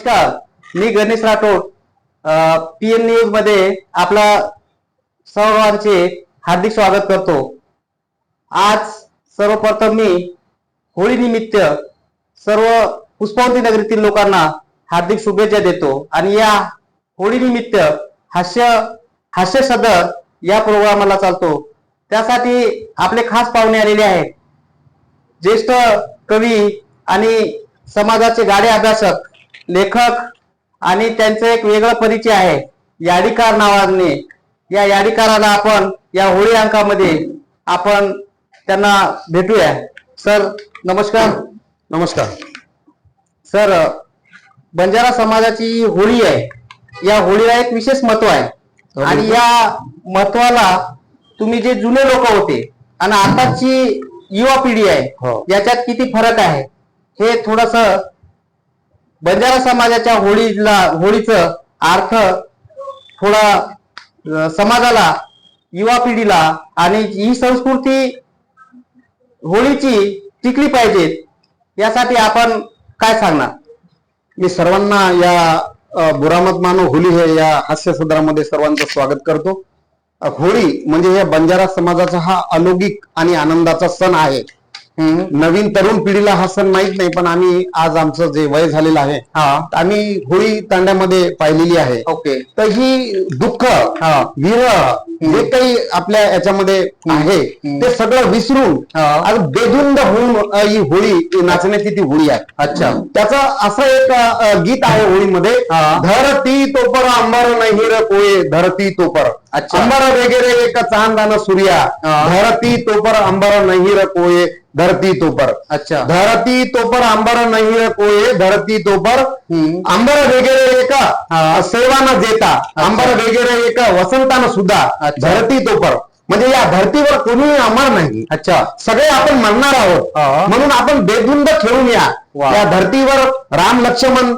नमस्कार, मी Ganesh Rathod. PN news मध्ये आपला सर्वांचे हार्दिक स्वागत करतो. आज सर्वप्रथम मी होळी निमित्त सर्व पुष्पवंती नगरीतील लोकांना हार्दिक शुभेच्छा देतो आणि या होळी निमित्त हास्य सदर या प्रोग्रामाला चालतो. त्यासाठी आपले खास पाहुणे आलेले आहेत. ज्येष्ठ कवी आणि समाजाचे गाडे अभ्यासक, लेखक आणि त्यांचा एक वेगळा परिचय आहे याडीकार नावाने. या याडीकाराला आपण या होळी अंकामध्ये आपण त्यांना भेटूया. सर नमस्कार. नमस्कार सर, बंजारा समाजाची ही होळी आहे. या होळीला एक विशेष महत्व आहे आणि या महत्वाला तुम्ही जे जुने लोक होते आणि आताची युवा पिढी आहे याच्यात किती फरक आहे हे थोडस बंजारा समाजाच्या होळीचं अर्थ थोडा समाजाला, युवा पिढीला आणि ही संस्कृती होळीची टिकली पाहिजे यासाठी आपण काय सांगणार? मी सर्वांना या बुरामत मानो होळी हे या हास्य सदरामध्ये सर्वांचं स्वागत करतो. होळी म्हणजे या बंजारा समाजाचा हा अलौकिक आणि आनंदाचा सण आहे. नवीन तरुण पिढीला हा सण माहित नाही, पण आम्ही आज आमचं जे वय झालेलं आहे आम्ही होळी तांड्यामध्ये पाहिलेली आहे. ओके. तर ही दुःख, विरह जे काही आपल्या याच्यामध्ये आहे ते सगळं विसरून आज बेधुंद होऊन ही होळी नाचण्याची ती होळी आहे. अच्छा. त्याचं असं एक गीत आहे होळीमध्ये, धरती तोपर अंबर नाही र कोये धरती तोपर. अंबर वगैरे एक चांदान सूर्या, धरती तोपर अंबर नाही र कोये धरती तोपर. अच्छा. धरती तोपर अंबर नाही र कोये धरती तोपर, अंबर वगैरे एक सेवाना जेता, अंबर वगैरे एक वसंतान सुद्धा धरती तोपर. म्हणजे या धरतीवर कोणी अमर नाही. अच्छा. सगळे आपण म्हणणार आहोत, म्हणून आपण बेधुंद खेळून या धरतीवर. राम, लक्ष्मण,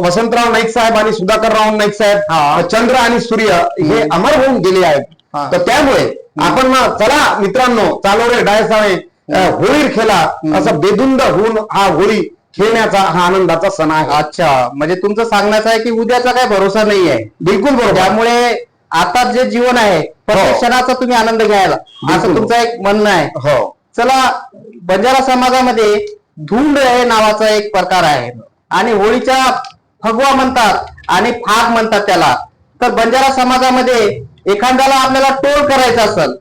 वसंतराव नाईक साहेब आणि सुधाकरराव नाईक साहेब, चंद्र आणि सूर्य हे अमर होऊन गेले आहेत. तर त्यामुळे आपण चला मित्रांनो, चालो रे डायसाळे होळी खेळा, असं बेधुंद होऊन हा होळी खेळण्याचा हा आनंदाचा सण आहे. अच्छा, म्हणजे तुमचं सांगण्याचं आहे की उद्याचा काय भरोसा नाही आहे. बिलकुल बरोबर. त्यामुळे आता जे जीवन आहे प्रत्येक क्षणाचा तुम्ही आनंद घ्यायला, असं तुमचं एक म्हणणं आहे. हो. चला, बंजारा समाजामध्ये धुंड हे नावाचा एक प्रकार आहे आणि होळीच्या फगवा म्हणतात आणि फाग म्हणतात त्याला. तर बंजारा समाजामध्ये एखाद्याला आपल्याला टोळ करायचा असेल,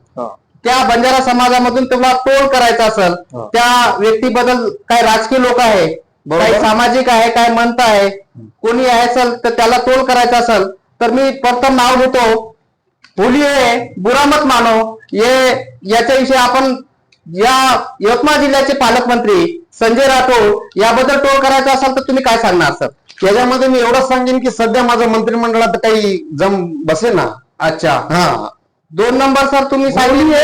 त्या बंजारा समाजामधून तुम्हाला टोळ करायचा असेल, त्या व्यक्तीबद्दल काय राजकीय लोक आहे, काही सामाजिक आहे, काय म्हणत आहे, कोणी आहे असेल तर त्याला टोळ करायचा असेल तर मी प्रथम नाव घेतो, होळी आहे बुरामत मानो. याच्याविषयी आपण या यवतमाळ जिल्ह्याचे पालकमंत्री संजय राठोड याबद्दल टोळ करायचा असेल तर तुम्ही काय सांगणार सर? याच्यामध्ये मी एवढंच सांगेन की सध्या माझं मंत्रिमंडळात काही जम बसे ना. अच्छा. 2 नंबर सर तुम्ही सांगितले.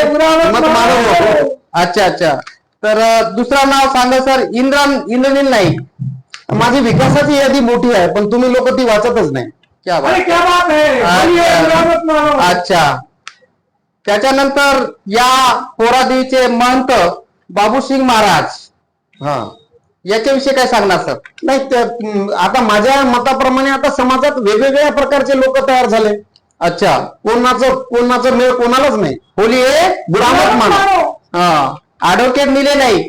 अच्छा अच्छा. तर दुसरा नाव सांगा सर, इंद्रनील नाईक. माझी विकासाची यादी मोठी आहे पण तुम्ही लोक ती वाचतच नाही. क्या बात है. अच्छा. त्याच्यानंतर या पोरादेवीचे महंत बाबूसिंग महाराज, याच्याविषयी काय सांगणार सर? नाही, आता माझ्या मताप्रमाणे आता समाजात वेगवेगळ्या प्रकारचे लोक तयार झाले. अच्छा. कोणाचं मेळ कोणालाच नाही. होळी हे बुरामत मानो. ऍडव्होकेट मिले नाही.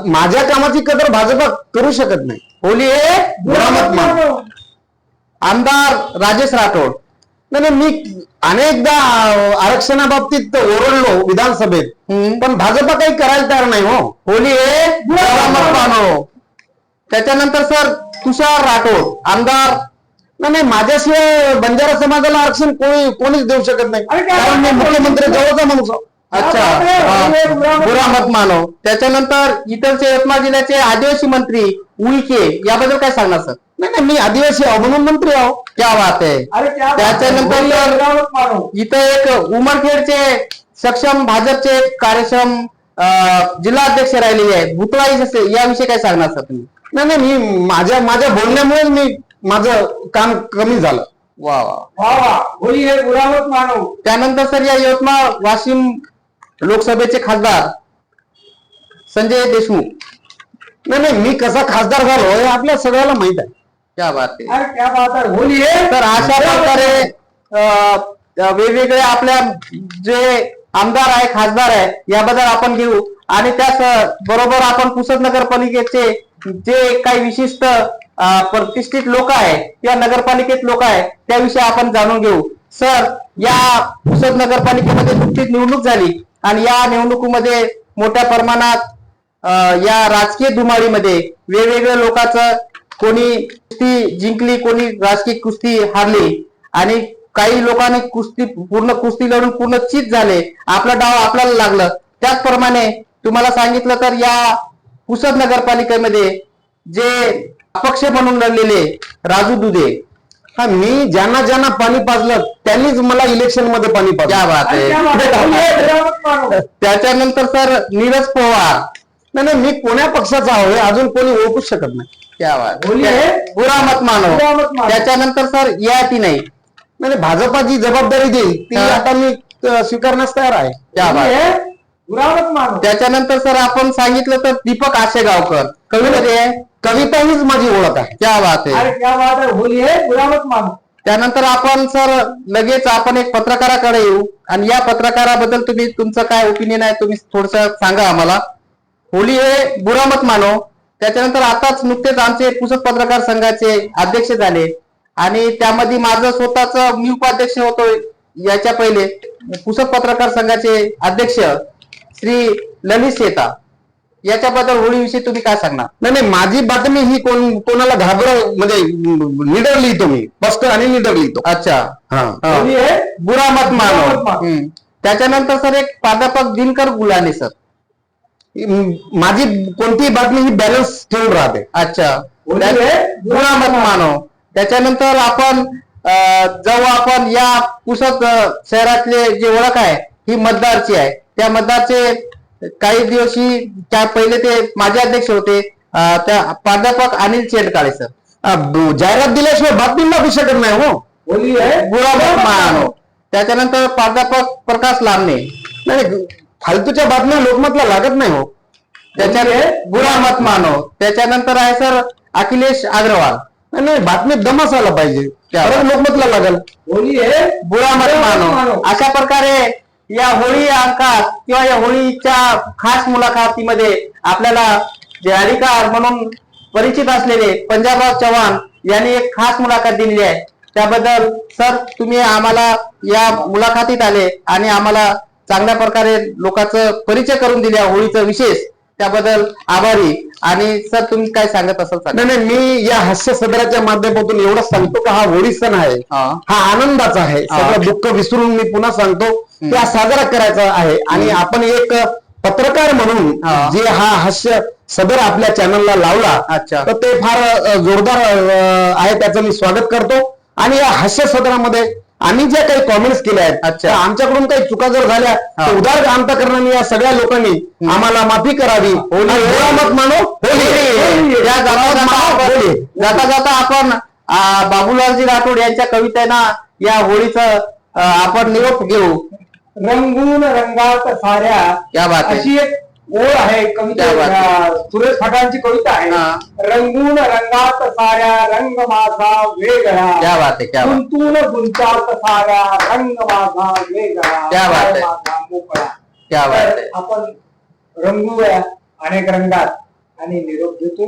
माझ्या कामाची कदर भाजपा करू शकत नाही. होळी हे बुरामत मानो. आमदार राजेश राठोड. नाही, मी अनेकदा आरक्षणाबाबतीत ओरडलो विधानसभेत, पण भाजपा काही करायला तयार नाही. हो. होळी हे बुरामत मानो. त्याच्यानंतर सर तुषार राठोड आमदार. नाही, माझ्याशिवाय बंजारा समाजाला आरक्षण कोणीच देऊ शकत नाही, कारण मी मुख्यमंत्री जवळचा माणूस. अच्छा. बुरामत मानो. त्याच्यानंतर इतरचे यवतमाळ जिल्ह्याचे आदिवासी मंत्री उईके, याबद्दल काय सांगणार सर? नाही, मी आदिवासी आहो म्हणून मंत्री आहो. क्या बात आहे. त्याच्यानंतर इथं एक उमरखेडचे सक्षम भाजपचे कार्यक्षम जिल्हाध्यक्ष राहिलेले आहेत भुतळाई, याविषयी काय सांगणार सर तुम्ही? नाही, मी माझ्या बोलण्यामुळे माझं काम कमी झालं. वा वा. होळी हे बुरामत मानो. त्यानंतर सर या यवतमाळ वाशिम लोकसभेचे खासदार संजय देशमुख, नाही मी कसा खासदार झालो हे आपल्या सगळ्याला माहित आहे. क्या बात आहे. अरे क्या बात है, होली है. तर अशा प्रकारे वेगवेगळे आपल्या जे आमदार आहे खासदार आहे याबद्दल आपण घेऊ आणि त्याच बरोबर आपण पुसद नगरपालिकेचे जे काही विशिष्ट प्रतिष्ठित लोक आहे किंवा नगरपालिकेत लोक आहे त्याविषयी आपण जाणून घेऊ. सर, या पुसद नगरपालिकेमध्ये नुकतीच निवडणूक झाली आणि या निवडणुकीमध्ये मोठ्या प्रमाणात या राजकीय धुमाळीमध्ये वेगवेगळ्या लोकांचं कोणी कुस्ती जिंकली, कोणी राजकीय कुस्ती हारली आणि काही लोकांनी पूर्ण कुस्ती लढून पूर्ण चीत झाले. आपला डाव आपल्याला लागलं. त्याचप्रमाणे तुम्हाला सांगितलं तर या पुसद नगरपालिकेमध्ये जे अपक्ष म्हणून लढलेले राजू दुधे, हा मी ज्यांना पाणी पाजलं त्यांनीच मला इलेक्शन मध्ये पाणी पाजलं. क्या बात अरे क्या आहे. बात है, होली है, मेरा मत मानो. त्याच्यानंतर सर नीरज पवार, नाही मी कोण्या पक्षाचा आहे अजून कोणी ओळखूच शकत नाही. क्या बात. होली है. बुरा मत मानो. बुरा मत मानो. त्याच्यानंतर सर याती नाही. म्हणजे भाजपाची जबाबदारी देईल ती हा. आता मी स्वीकारण्यास तयार आहे. क्या बात. होली है, बुरा मत मानो. त्याच्यानंतर सर आपण सांगितलं तर दीपक आशेगावकर कविमध्ये आहे. कविता हीच माझी ओळख आहे. क्या बात आहे. अरे क्या बात है, होली है, बुरा मत मानो. त्यानंतर आपण सर लगेच आपण एक पत्रकाराकडे येऊ आणि या पत्रकाराबद्दल तुम्ही तुमचं काय ओपिनियन आहे तुम्ही थोडस सांगा आम्हाला. होली हे बुरा मत मानो. त्याच्यानंतर आताच नुकतेच आमचे पुसद पत्रकार संघाचे अध्यक्ष झाले आणि त्यामध्ये माझं स्वतःच मी उपाध्यक्ष होतो. याच्या पहिले पुसद पत्रकार संघाचे अध्यक्ष श्री ललित शेता, याच्याबद्दल होळीविषयी तुम्ही काय सांगणार. नाही माझी बातमी ही कोणाला म्हणजे निडर लिहितो मी स्पष्ट आणि निडर लिहितो. अच्छा. हा. होली है, बुरा मत बुरा मानो. मत मानो. त्याच्यानंतर सर एक प्राध्यापक दिनकर गुलाने सर. माझी कोणतीही बातमी ही बॅलन्स ठेवून राहते. अच्छा. होली है, बुरा मत मानो. त्याच्यानंतर आपण जेव्हा आपण या पुसद शहरातले जे ओळख आहे ही मतदारची आहे. त्या मतदारचे काही दिवशी त्या पहिले ते माझे अध्यक्ष होते त्या प्राध्यापक अनिल चेंडकाळे सर. जाहिरात दिल्याशिवाय बातमी लागू शकत नाही हो. होली है, बुरा मत मानो. त्याच्यानंतर प्राध्यापक प्रकाश लांबणे. नाही फालतूच्या बातम्या लोकमतला लागत नाही हो. त्याच्यात बुरा मत मानो. त्याच्यानंतर आहे सर अखिलेश अग्रवाल. नाही बातमीत दम असायला पाहिजे क्या? लोकमतला लागल. होली है, बुरा मत मानो. अशा प्रकारे या होळी अंकात किंवा या होळीच्या खास मुलाखतीमध्ये आपल्याला जे अधिकार म्हणून परिचित असलेले पंजाबराव चव्हाण यांनी एक खास मुलाखत दिलेली आहे. त्याबद्दल सर तुम्ही आम्हाला या मुलाखतीत आले आणि आम्हाला चांगल्या प्रकारे लोकांचं परिचय करून दिले होळीचं विशेष, त्याबद्दल आभारी. आणि सर तुम्ही काय सांगत असाल सांगा. नाही मी या हास्य सदराच्या माध्यमातून एवढंच सांगतो की हा होळी सण आहे हा आनंदाचा आहे. सगळं दुःख विसरून मी पुन्हा सांगतो त्या साजरा करायचा आहे. आणि आपण एक पत्रकार म्हणून जे हा हास्य सदर आपल्या चॅनलला लावला अच्छा. तर ते फार जोरदार आहे. त्याचं मी स्वागत करतो. आणि या हास्य सदरामध्ये आम्ही ज्या काही कॉमेंट्स केल्या आहेत अच्छा. तर आमच्याकडून काही चुका जर झाल्या तर उदार अंतकरणाने या सगळ्या लोकांनी आम्हाला माफी करावी. मत मानो होळी. जाता जाता आपण बाबूलालजी राठोड यांच्या कवितेना या होळीचं आपण निरोप घेऊ. रंगून रंगात साऱ्या. क्या बात आहे. अशी एक ओळ आहे कविता. क्या बात सुरेश फाटांची कविता आहे. हा. रंगून रंगात साऱ्या रंग माझा वेगळा. क्या बात आहे. क्या बात. गुंतून गुंचात साऱ्या रंग माझा वेगळा. क्या बात आहे. माझा मोकळा. क्या बात तर आहे. आपण रंगूया अनेक रंगात आणि निरोप घेतो.